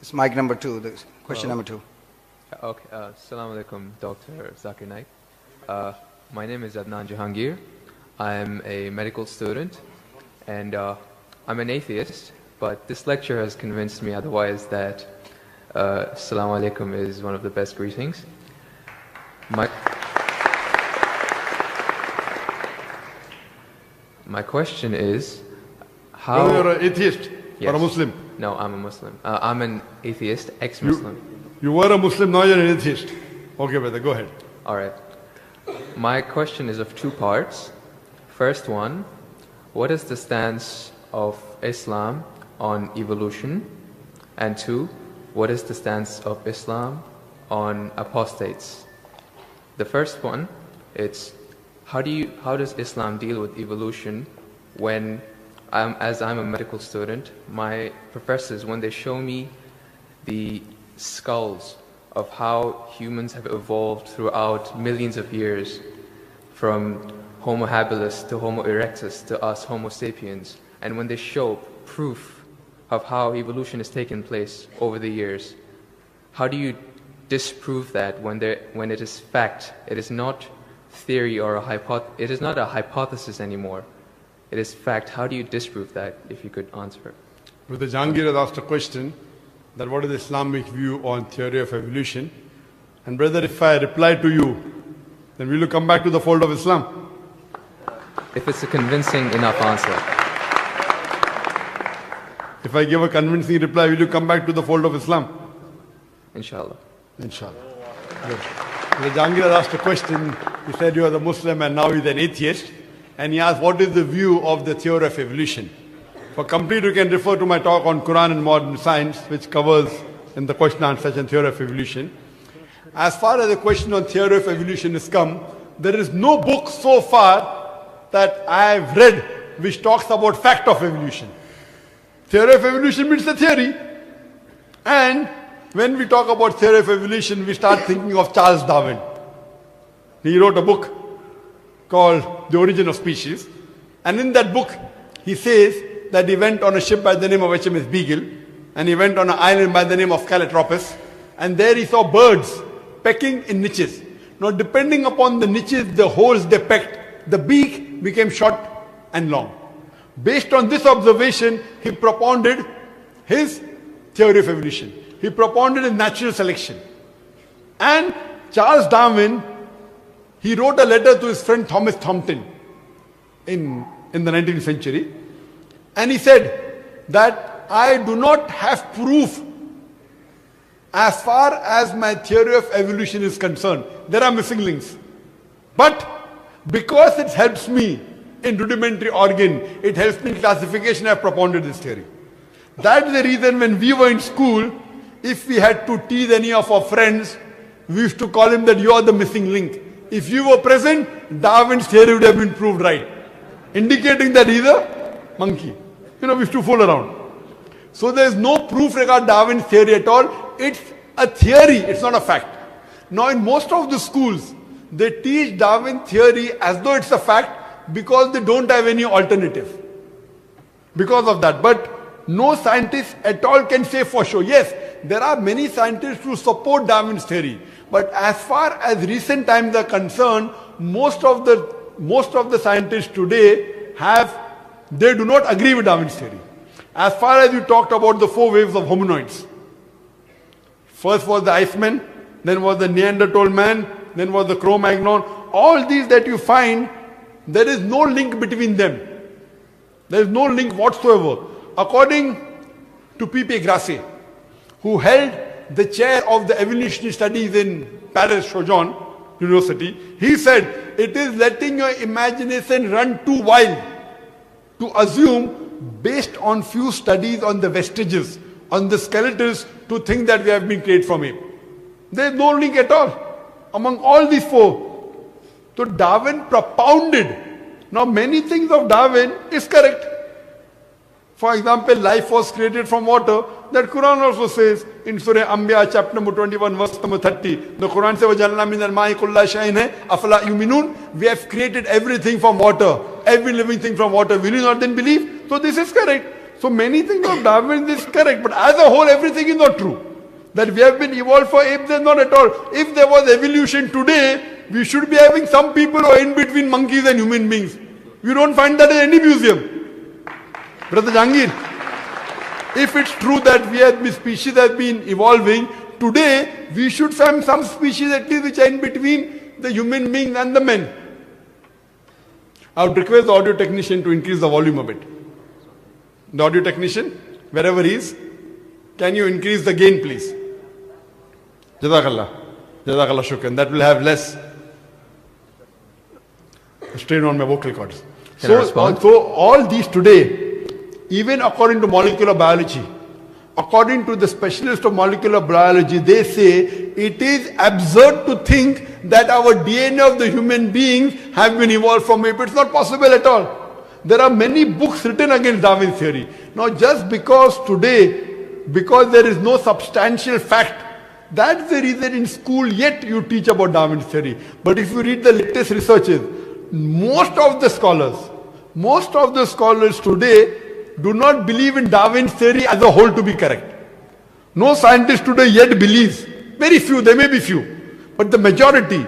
It's mic number 2, the question number 2. Okay, Assalamu alaikum, Dr. Zakir Naik. My name is Adnan Jahangir. I'm a medical student, and I'm an atheist, but this lecture has convinced me otherwise that Assalamu alaikum is one of the best greetings. My question is, how... You're an atheist Yes. or a Muslim? No, I'm a Muslim. I'm an atheist, ex-Muslim. You were a Muslim, now you're an atheist. Okay, brother, go ahead. All right. My question is of 2 parts. First one, what is the stance of Islam on evolution? And 2, what is the stance of Islam on apostates? The first one, it's how does Islam deal with evolution when, as I'm a medical student, my professors, when they show me the skulls of how humans have evolved throughout millions of years, from Homo habilis to Homo erectus to us Homo sapiens, and when they show proof of how evolution has taken place over the years, how do you disprove that when it is fact? It is not theory or it is not a hypothesis anymore. It is fact. How do you disprove that, if you could answer? Brother Jahangir has asked a question that what is the Islamic view on theory of evolution? And brother, if I reply to you, then will you come back to the fold of Islam? If it's a convincing enough answer. If I give a convincing reply, will you come back to the fold of Islam? Inshallah. Inshallah. Good. Brother Jahangir has asked a question. He said you are the Muslim and now he's an atheist. And he asked, what is the view of the theory of evolution? For complete, you can refer to my talk on Quran and modern science, which covers in the question and answer session theory of evolution. As far as the question on theory of evolution is come, there is no book so far that I have read which talks about fact of evolution. Theory of evolution means the theory. And when we talk about theory of evolution, we start thinking of Charles Darwin. He wrote a book called The Origin of Species. And in that book, he says that he went on a ship by the name of HMS Beagle, and he went on an island by the name of Calotropis, and there he saw birds pecking in niches. Now, depending upon the niches, the holes they pecked, the beak became short and long. Based on this observation, he propounded his theory of evolution. He propounded natural selection. And Charles Darwin, he wrote a letter to his friend Thomas Thompson in the 19th century. And he said that I do not have proof as far as my theory of evolution is concerned. There are missing links. But because it helps me in rudimentary organ, it helps me in classification, I have propounded this theory. That's the reason when we were in school, if we had to tease any of our friends, we used to call him that you are the missing link. If you were present, Darwin's theory would have been proved right, indicating that he's a monkey. We used to fool around. So there is no proof regarding Darwin's theory at all. It's a theory, it's not a fact. Now in most of the schools, they teach Darwin theory as though it's a fact because they don't have any alternative. Because of that. But no scientist at all can say for sure. Yes, there are many scientists who support Darwin's theory. But as far as recent times are concerned, most of the scientists today they do not agree with Darwin's theory. As far as you talked about the 4 waves of hominoids. First was the Iceman, then was the Neanderthal man, then was the Cro-Magnon. All these that you find, there is no link between them. There is no link whatsoever. According to P.P. Grassi, who held the chair of the evolutionary studies in Paris Sorbonne University, he said, it is letting your imagination run too wild to assume, based on few studies on the vestiges, on the skeletons, to think that we have been created from ape. There is no link at all among all these 4. So Darwin propounded. Now many things of Darwin is correct. For example, life was created from water. That Quran also says in Surah Anbiya chapter number 21 verse number 30. The Quran says, وَجَعَلْنَا مِنَ الْمَاءِ كُلَّ شَيْءٍ أَفَلَا يُؤْمِنُونَ. We have created everything from water. Every living thing from water. Will you not then believe? So this is correct. So many things of Darwin is correct, but as a whole, everything is not true. That we have been evolved for apes, is not at all. If there was evolution today, we should be having some people who are in between monkeys and human beings. You don't find that in any museum. Brother Jangir, if it's true that the species have been evolving, today we should find some species at least which are in between the human beings and the men. I would request the audio technician to increase the volume a bit. The audio technician, wherever he is, can you increase the gain, please? Jazakallah. Jazakallah shukran. That will have less strain on my vocal cords. Can I respond? So all these today, even according to molecular biology, according to the specialist of molecular biology, they say it is absurd to think that our DNA of the human beings have been evolved from ape. It's not possible at all. There are many books written against Darwin's theory. Now just because today, because there is no substantial fact, that's the reason in school yet you teach about Darwin's theory. But if you read the latest researches, most of the scholars today do not believe in Darwin's theory as a whole to be correct. No scientist today yet believes. Very few, there may be few. But the majority,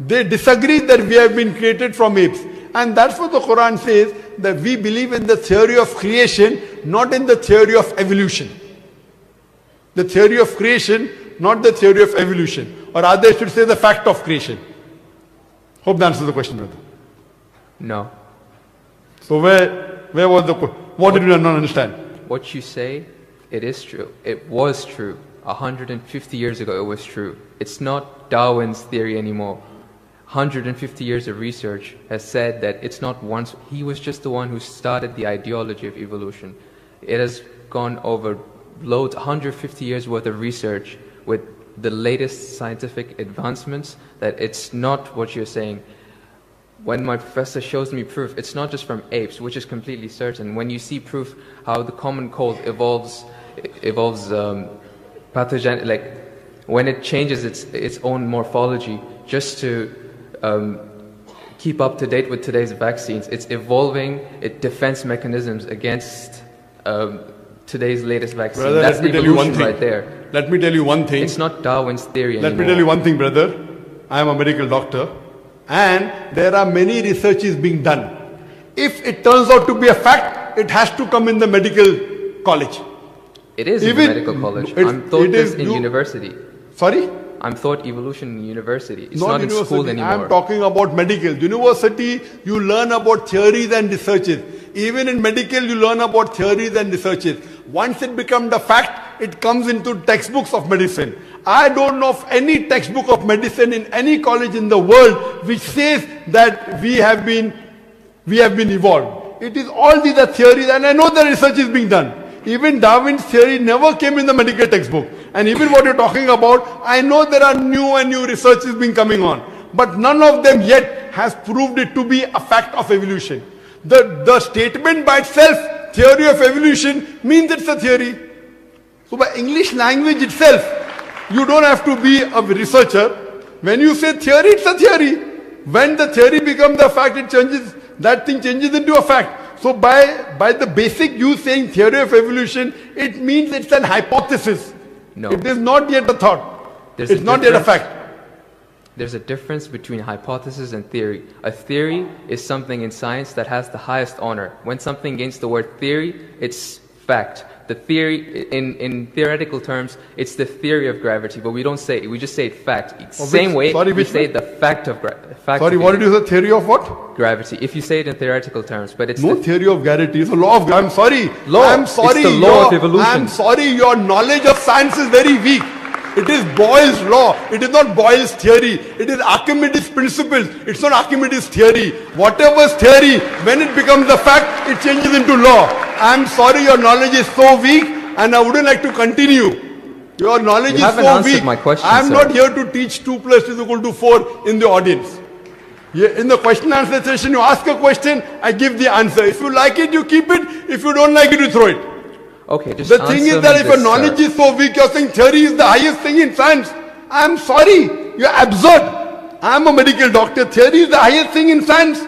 they disagree that we have been created from apes. And that's what the Quran says, that we believe in the theory of creation, not in the theory of evolution. The theory of creation, not the theory of evolution. Or rather, I should say the fact of creation. Hope that answers the question, brother. No. So where was the question? What did you not understand? What you say, it is true. It was true. 150 years ago, it was true. It's not Darwin's theory anymore. 150 years of research has said that it's not once. He was just the one who started the ideology of evolution. It has gone over loads, 150 years worth of research with the latest scientific advancements, that it's not what you're saying. When my professor shows me proof, it's not just from apes, which is completely certain. When you see proof how the common cold evolves pathogen, like when it changes its own morphology just to keep up to date with today's vaccines, it's evolving its defense mechanisms against today's latest vaccine. Brother, that's let me tell you one evolution thing. right there. Let me tell you one thing. It's not Darwin's theory anymore. Let me tell you one thing, brother. I am a medical doctor, and there are many researches being done. If it turns out to be a fact, it has to come in the medical college. It is in the medical college. I'm taught this in university. Sorry? I'm taught evolution in university. It's Not not in school anymore. I'm talking about medical. University, you learn about theories and researches. Even in medical, you learn about theories and researches. Once it becomes the fact, it comes into textbooks of medicine. I don't know of any textbook of medicine in any college in the world which says that we have been evolved. It is all these are theories, and I know the research is being done. Even Darwin's theory never came in the medical textbook. And even what you're talking about, I know there are new and new researches being coming on. But none of them yet has proved it to be a fact of evolution. The statement by itself, theory of evolution, means it's a theory. So by English language itself, you don't have to be a researcher. When you say theory, it's a theory. When the theory becomes a fact, it changes, that thing changes into a fact. So by the basic you saying theory of evolution, it means it's an hypothesis. No. It is not yet a thought. It's not yet a fact. There's a difference between hypothesis and theory. A theory is something in science that has the highest honor. When something gains the word theory, it's fact. The theory, in theoretical terms, it's the theory of gravity, but we don't say it, we just say it fact. Same way we say the fact of gravity. Sorry, what did you say? Theory of what? Gravity. If you say it in theoretical terms, but it's no theory of gravity. It's a law of gravity. I'm sorry. Law. I'm sorry. It's the law of evolution. I'm sorry. Your knowledge of science is very weak. It is Boyle's law. It is not Boyle's theory. It is Archimedes' principles. It's not Archimedes' theory. Whatever's theory, when it becomes a fact, it changes into law. I'm sorry, your knowledge is so weak, and I wouldn't like to continue. Your knowledge is so weak. My question, I'm sir. not here to teach 2 + 2 = 4 in the audience. In the question and answer session, you ask a question, I give the answer. If you like it, you keep it. If you don't like it, you throw it. Okay, just the thing is that if your knowledge is so weak, you're saying theory is the highest thing in science. I'm sorry, you're absurd. I'm a medical doctor. Theory is the highest thing in science.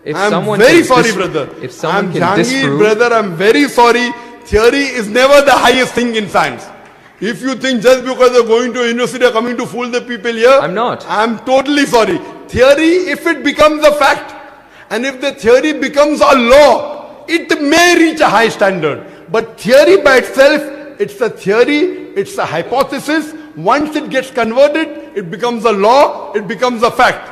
If I'm someone very can sorry, dis- brother. If someone I'm can Jahangir, disprove, brother, I'm very sorry. Theory is never the highest thing in science. If you think just because they're going to university, they're coming to fool the people here, I'm not. I'm totally sorry. Theory, if it becomes a fact, and if the theory becomes a law, it may reach a high standard. But theory by itself, it's a theory, it's a hypothesis. Once it gets converted, it becomes a law, it becomes a fact.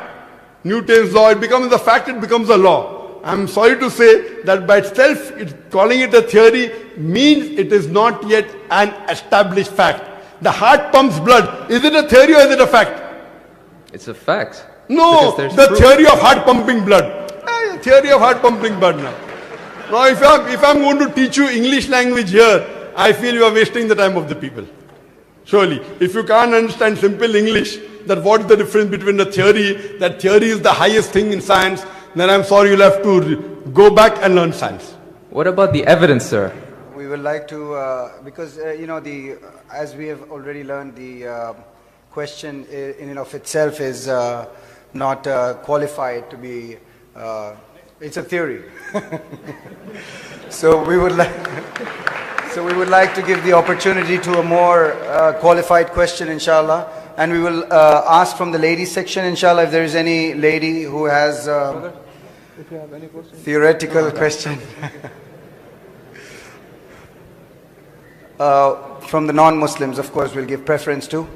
Newton's law, it becomes a fact, it becomes a law. I'm sorry to say that by itself, calling it a theory means it is not yet an established fact. The heart pumps blood. Is it a theory or is it a fact? it's a fact. No, Because there's the proof. theory of heart pumping blood. Theory of heart pumping blood now. Now, if I'm going to teach you English language here, I feel you are wasting the time of the people. Surely, if you can't understand simple English, that what is the difference between a theory, that theory is the highest thing in science, then I'm sorry, you'll have to go back and learn science. What about the evidence, sir? We would like to, because, as we have already learned, the question in and of itself is not qualified to be, it's a theory. So we would like to give the opportunity to a more qualified question, inshallah. And we will ask from the ladies section, inshallah, if there is any lady who has theoretical question. From the non-Muslims, of course, we'll give preference to.